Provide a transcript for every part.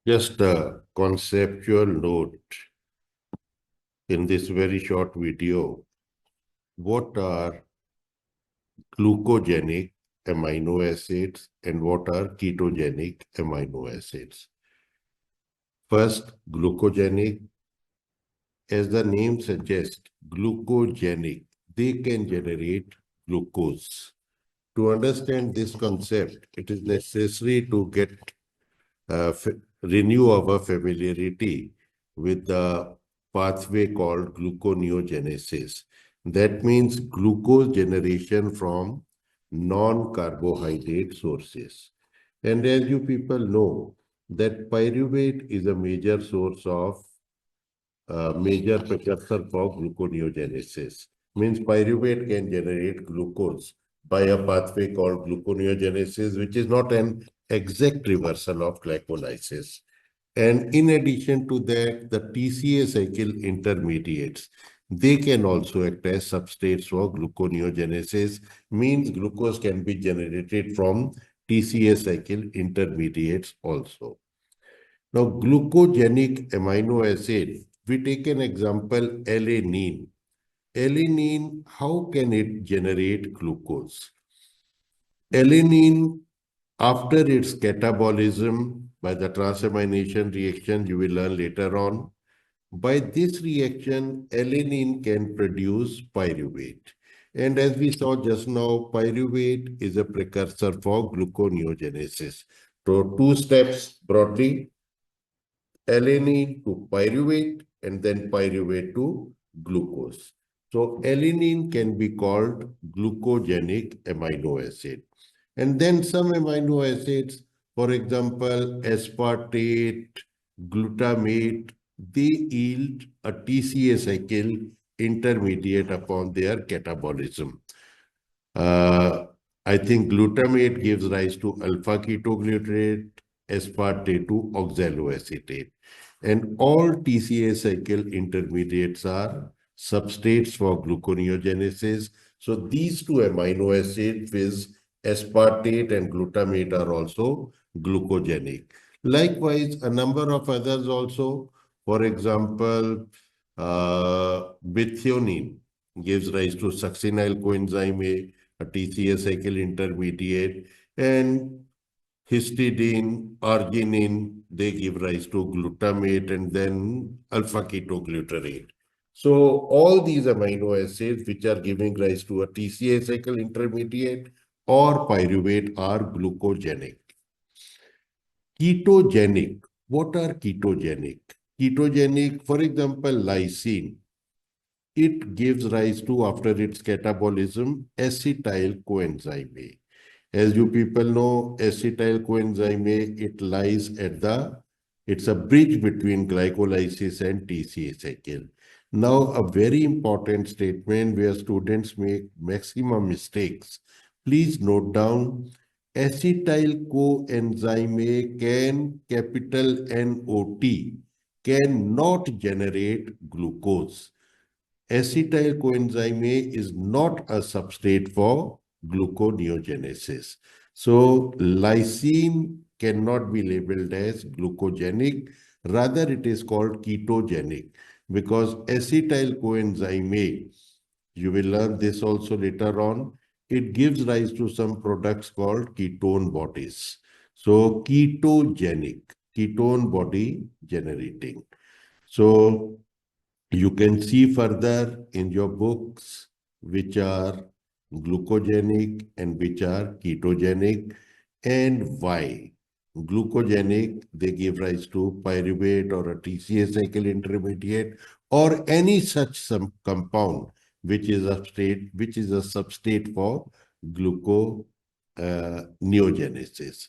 Just a conceptual note in this very short video. What are glucogenic amino acids and what are ketogenic amino acids? First, glucogenic, as the name suggests, glucogenic, they can generate glucose. To understand this concept, it is necessary to renew our familiarity with the pathway called gluconeogenesis. That means glucose generation from non-carbohydrate sources. And as you people know, that pyruvate is a major source of major precursor for gluconeogenesis. Means pyruvate can generate glucose by a pathway called gluconeogenesis, which is not an exact reversal of glycolysis. And in addition to that, the TCA cycle intermediates, they can also act as substrates for gluconeogenesis, means glucose can be generated from TCA cycle intermediates also. Now, glucogenic amino acid, we take an example, alanine. Alanine, how can it generate glucose? Alanine, after its catabolism by the transamination reaction, you will learn later on, by this reaction, alanine can produce pyruvate. And as we saw just now, pyruvate is a precursor for gluconeogenesis. So two steps broadly, alanine to pyruvate and then pyruvate to glucose. So alanine can be called glucogenic amino acid. And then some amino acids, for example, aspartate, glutamate, they yield a TCA cycle intermediate upon their catabolism. I think glutamate gives rise to alpha ketoglutarate, aspartate to oxaloacetate. And all TCA cycle intermediates are substrates for gluconeogenesis. So these two amino acids with aspartate and glutamate are also glucogenic. Likewise, a number of others also, for example, methionine gives rise to succinyl coenzyme A, TCA cycle intermediate, and histidine, arginine, they give rise to glutamate and then alpha ketoglutarate. So all these amino acids which are giving rise to a TCA cycle intermediate or pyruvate are glucogenic. Ketogenic. What are ketogenic? Ketogenic, for example, lysine. It gives rise to, after its catabolism, acetyl coenzyme A. As you people know, acetyl coenzyme A, it lies at it's a bridge between glycolysis and TCA cycle. Now, a very important statement where students make maximum mistakes. Please note down, acetyl coenzyme A can, capital NOT, cannot generate glucose. Acetyl coenzyme A is not a substrate for gluconeogenesis. So lysine cannot be labeled as glucogenic. Rather, it is called ketogenic because acetyl coenzyme A, you will learn this also later on, it gives rise to some products called ketone bodies. So ketogenic, ketone body generating. So you can see further in your books which are glucogenic and which are ketogenic and why. Glucogenic, they give rise to pyruvate or a TCA cycle intermediate or any such some compound which is a substrate for gluconeogenesis.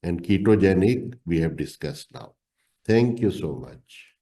And ketogenic we have discussed now. Thank you so much.